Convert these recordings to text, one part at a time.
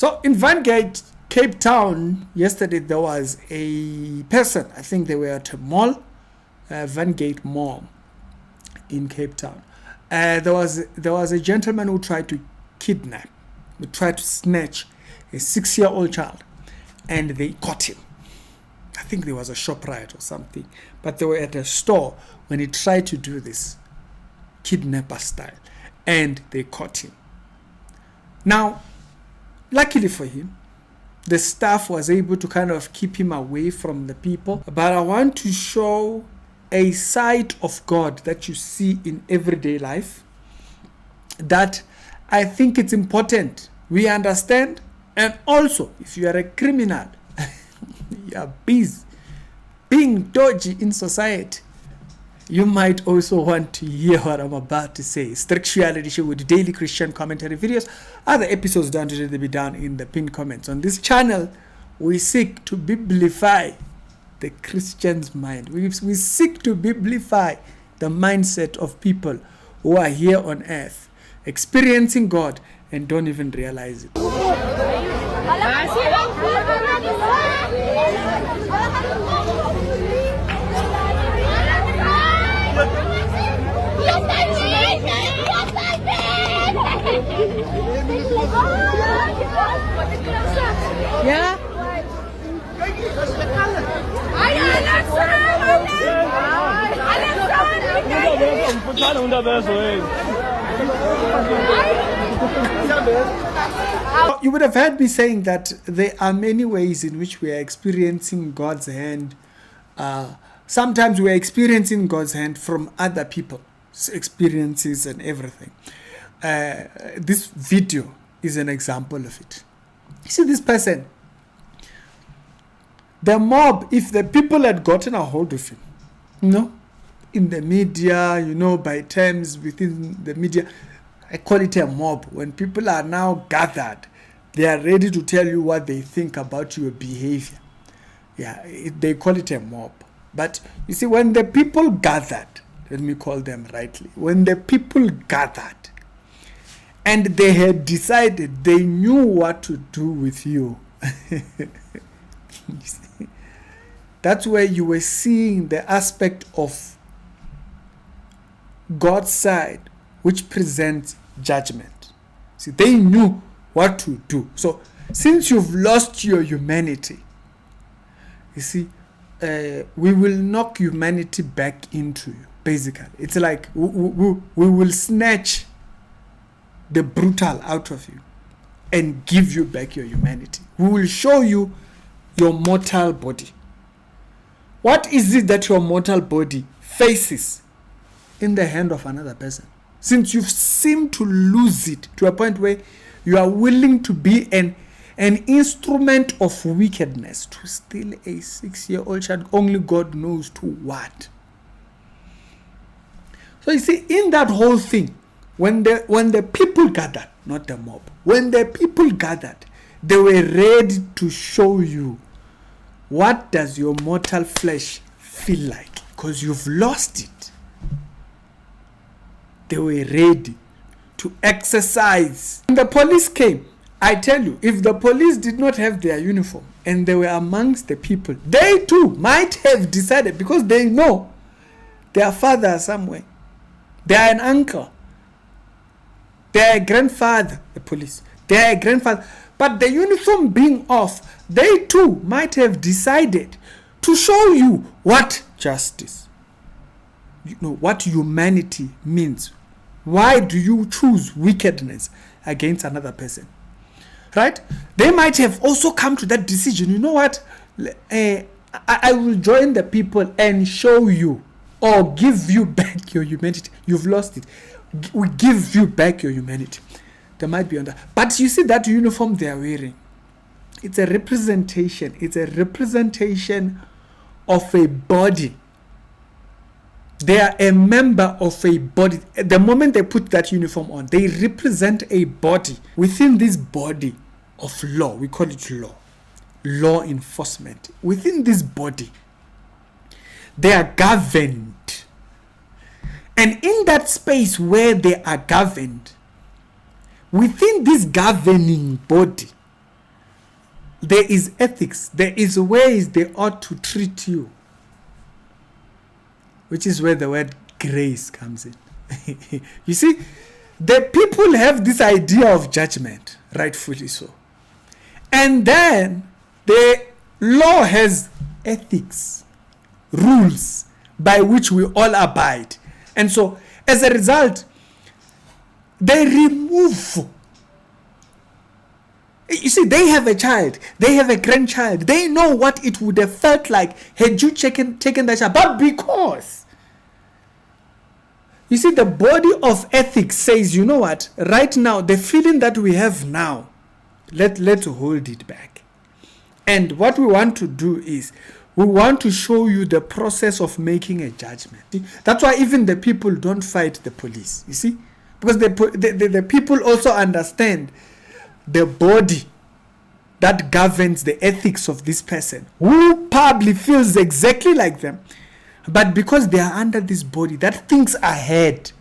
So in Vangate, Cape Town, yesterday there was a person, I think they were at a mall, Vangate Mall in Cape Town. There was a gentleman who tried to kidnap, who tried to snatch a 6-year-old child, and they caught him. I think there was a Shoprite or something, but they were at a store when he tried to do this kidnapper style, and they caught him. Now, luckily for him, the staff was able to kind of keep him away from the people. But I want to show a side of God that you see in everyday life that I think it's important we understand. And also, if you are a criminal, you are busy being dodgy in society, you might also want to hear what I'm about to say. Strict Reality Show with daily Christian commentary videos. Other episodes down today, they'll be down in the pinned comments. On this channel, we seek to biblify the Christian's mind. We seek to biblify the mindset of people who are here on earth, experiencing God and don't even realize it. Ja? You would have heard me saying that there are many ways in which we are experiencing God's hand. Sometimes we are experiencing God's hand from other people's experiences and everything. This video is an example of it. You see this person, the mob, if the people had gotten a hold of him, in the media, by terms within the media, I call it a mob. When people are now gathered, they are ready to tell you what they think about your behavior. They call it a mob. But you see, when the people gathered, let me call them rightly, when the people gathered and they had decided, they knew what to do with you. That's where you were seeing the aspect of God's side, which presents judgment. See, they knew what to do. So, since you've lost your humanity, you see, we will knock humanity back into you. Basically, it's like we will snatch the brutal out of you and give you back your humanity. We will show you your mortal body. What is it that your mortal body faces in the hand of another person? Since you've seemed to lose it to a point where you are willing to be an instrument of wickedness, to steal a 6-year-old child, only God knows to what. So you see, in that whole thing, when the people gathered, not the mob, when the people gathered, they were ready to show you what does your mortal flesh feel like, because you've lost it. They were ready to exercise. When the police came, I tell you, if the police did not have their uniform and they were amongst the people, they too might have decided, because they know their father somewhere, they are an uncle, they are a grandfather, the police, they are a grandfather. But the uniform being off, they too might have decided to show you what justice, what humanity means. Why do you choose wickedness against another person? Right? They might have also come to that decision. You know what? I will join the people and show you, or give you back your humanity. You've lost it. We give you back your humanity. They might be on that. But you see that uniform they are wearing, it's a representation. It's a representation of a body. They are a member of a body. The moment they put that uniform on, they represent a body. Within this body of law, we call it law enforcement. Within this body, they are governed. And in that space where they are governed, within this governing body, there is ethics. There is ways they ought to treat you. Which is where the word grace comes in. You see, the people have this idea of judgment, rightfully so. And then the law has ethics, rules by which we all abide. And so, as a result, they remove. You see, they have a child, they have a grandchild, they know what it would have felt like had you taken that child. But because, you see, the body of ethics says, you know what, right now, the feeling that we have now, let's hold it back. And what we want to do is, we want to show you the process of making a judgment. That's why even the people don't fight the police, you see? Because the people also understand the body that governs the ethics of this person, who probably feels exactly like them, but because they are under this body that thinks ahead.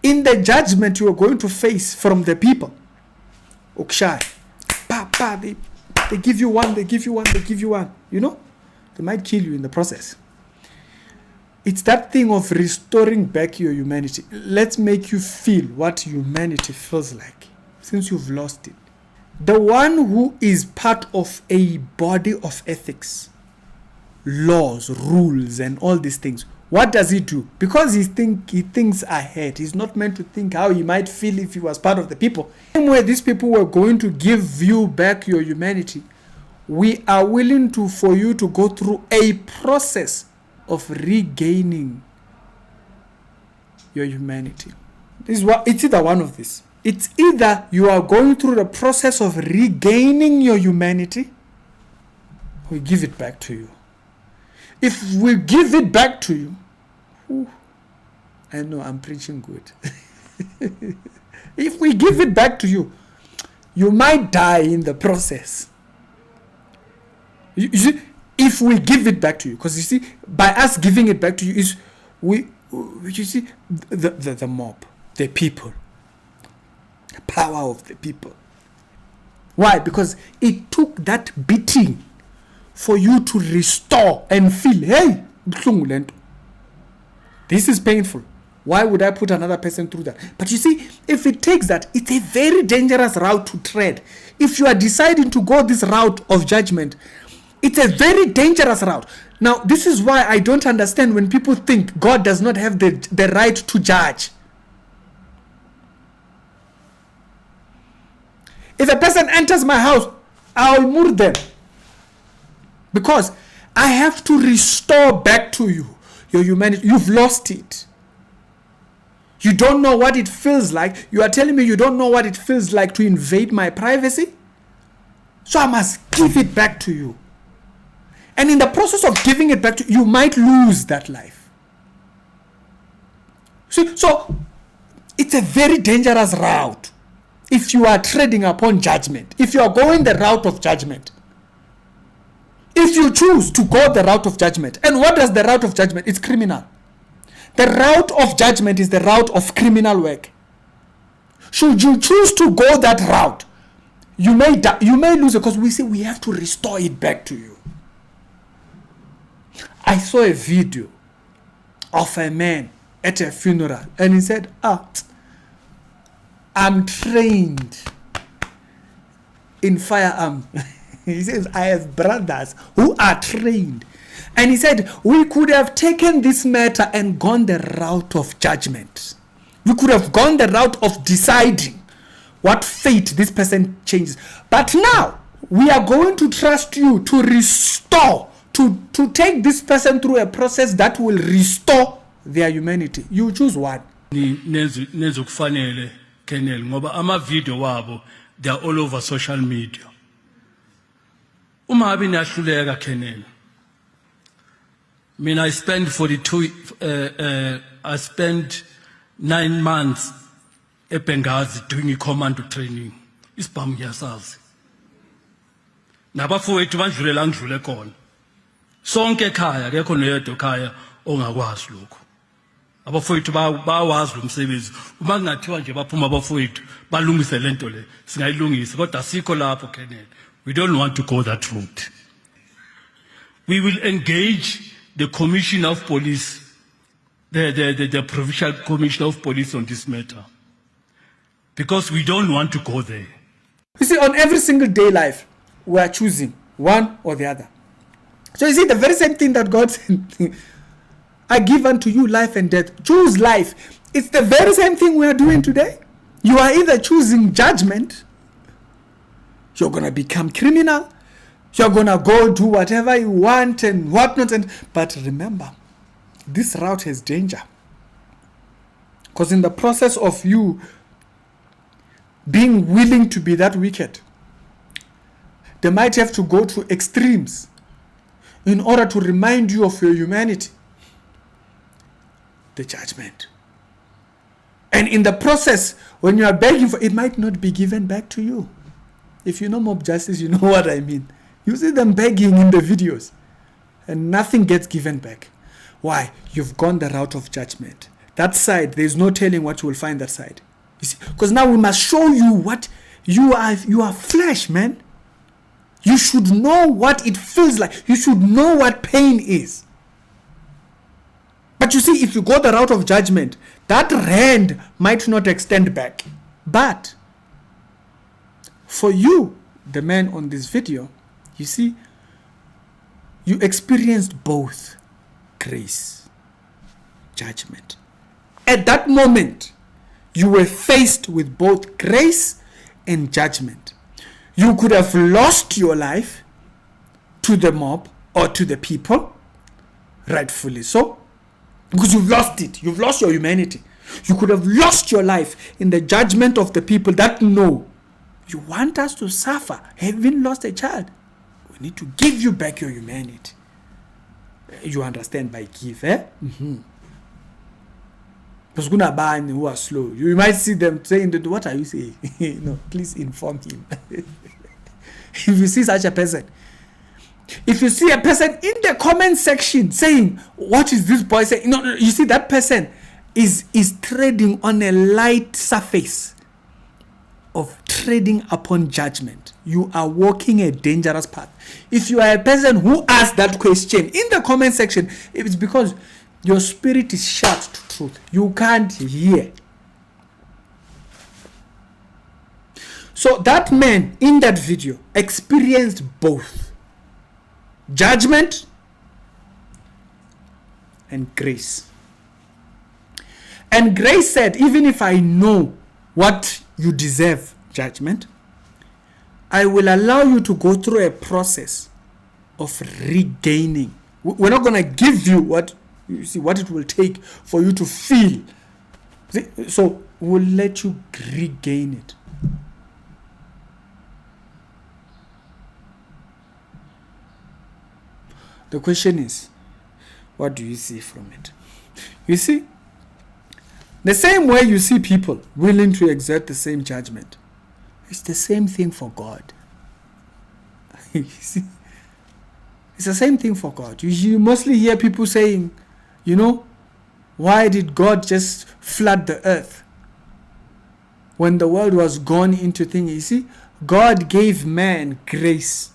In the judgment you are going to face from the people, they give you one, you know, they might kill you in the process. It's that thing of restoring back your humanity. Let's make you feel what humanity feels like since you've lost it. The one who is part of a body of ethics, laws, rules, and all these things, what does he do? Because he thinks ahead. He's not meant to think how he might feel if he was part of the people. Same way these people were going to give you back your humanity, we are willing for you to go through a process of regaining your humanity. It's either one of these. It's either you are going through the process of regaining your humanity, or we give it back to you. If we give it back to you, I know I'm preaching good. If we give it back to you, you might die in the process. You see, if we give it back to you, because you see, by us giving it back to you is you see, the mob, the people, the power of the people. Why? Because it took that beating for you to restore and feel, hey, this is painful. Why would I put another person through that? But you see, if it takes that, it's a very dangerous route to tread. If you are deciding to go this route of judgment, it's a very dangerous route. Now, this is why I don't understand when people think God does not have the right to judge. If a person enters my house, I'll murder them. Because I have to restore back to you your humanity. You've lost it. You don't know what it feels like. You are telling me you don't know what it feels like to invade my privacy? So I must give it back to you. And in the process of giving it back to you, you might lose that life. See, so it's a very dangerous route if you are treading upon judgment. If you are going the route of judgment. If you choose to go the route of judgment. And what does the route of judgment? It's criminal. The route of judgment is the route of criminal work. Should you choose to go that route, you may lose it, because we say we have to restore it back to you. I saw a video of a man at a funeral, and he said, I'm trained in firearm. He says, I have brothers who are trained. And he said, we could have taken this matter and gone the route of judgment. We could have gone the route of deciding what fate this person changes. But now, we are going to trust you to restore, to take this person through a process that will restore their humanity. You choose one. Nezukufanele Kenel ngoba ama video wabo, they are all over social media. Uma habe niyahluleka Kenel. I spent I spent 9 months at Benghazi doing commando training. Isibhamu yasazi. Nabafowethu bandlulela ngidlule khona. Sonke ekhaya akekho noyedwa ekhaya ongakwazi lokho. Abafowethu bawazi lo msebenzi. Uma kungathiwa nje baphuma abafowethu balungise lento le, singayilungisa kodwa asikho lapho Kenel. We don't want to go that route. We will engage the Commissioner of Police, the Provincial Commissioner of Police on this matter, because we don't want to go there. You see, on every single day life, we are choosing one or the other. So you see, the very same thing that God said, I give unto you life and death. Choose life. It's the very same thing we are doing today. You are either choosing judgment, you're going to become criminal, you're going to go do whatever you want and whatnot. But remember, this route has danger. Because in the process of you being willing to be that wicked, they might have to go to extremes in order to remind you of your humanity. The judgment. And in the process, when you are begging for it, might not be given back to you. If you know mob justice, you know what I mean. You see them begging in the videos and nothing gets given back. Why? You've gone the route of judgment. That side, there's no telling what you will find that side. You see, because now we must show you what you are. You are flesh, man. You should know what it feels like. You should know what pain is. But you see, if you go the route of judgment, that hand might not extend back. But for you, the man on this video, you see, you experienced both grace, judgment. At that moment, you were faced with both grace and judgment. You could have lost your life to the mob or to the people, rightfully so, because you've lost it. You've lost your humanity. You could have lost your life in the judgment of the people that know you want us to suffer, having lost a child. We need to give you back your humanity. You understand by give, eh? Because who are slow. You might see them saying, what are you saying? No, please inform him. If you see such a person, if you see a person in the comment section saying, what is this boy saying? No, you see that person is treading on a light surface of treading upon judgment. You are walking a dangerous path. If you are a person who asks that question in the comment section, it's because your spirit is shut to truth. You can't hear. So that man in that video experienced both judgment and grace. And grace said, even if I know what you deserve, judgment, I will allow you to go through a process of regaining. We're not going to give you what you see, what it will take for you to feel. So we'll let you regain it. The question is, what do you see from it? You see, the same way you see people willing to exert the same judgment, it's the same thing for God. You see, it's the same thing for God. You mostly hear people saying, you know, why did God just flood the earth when the world was gone into things? You see, God gave man grace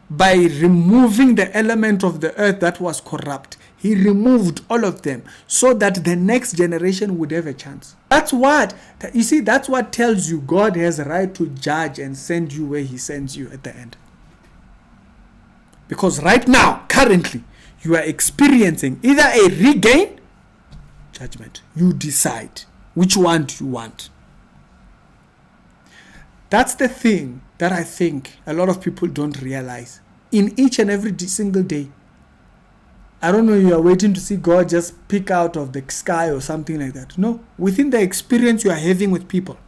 by removing the element of the earth that was corrupt. He removed all of them so that the next generation would have a chance. That's what, you see, that's what tells you God has a right to judge and send you where he sends you at the end. Because right now, currently, you are experiencing either a regain, judgment. You decide which one do you want. That's the thing that I think a lot of people don't realize. In each and every single day, I don't know, you are waiting to see God just pick out of the sky or something like that. No, within the experience you are having with people,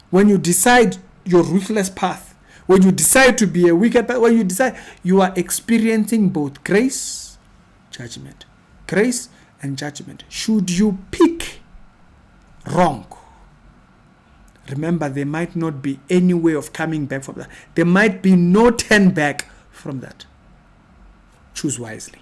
when you decide your ruthless path, when you decide to be a wicked path, when you decide, you are experiencing both grace, judgment. Grace and judgment. Should you pick wrong, remember, there might not be any way of coming back from that. There might be no turn back from that. Choose wisely.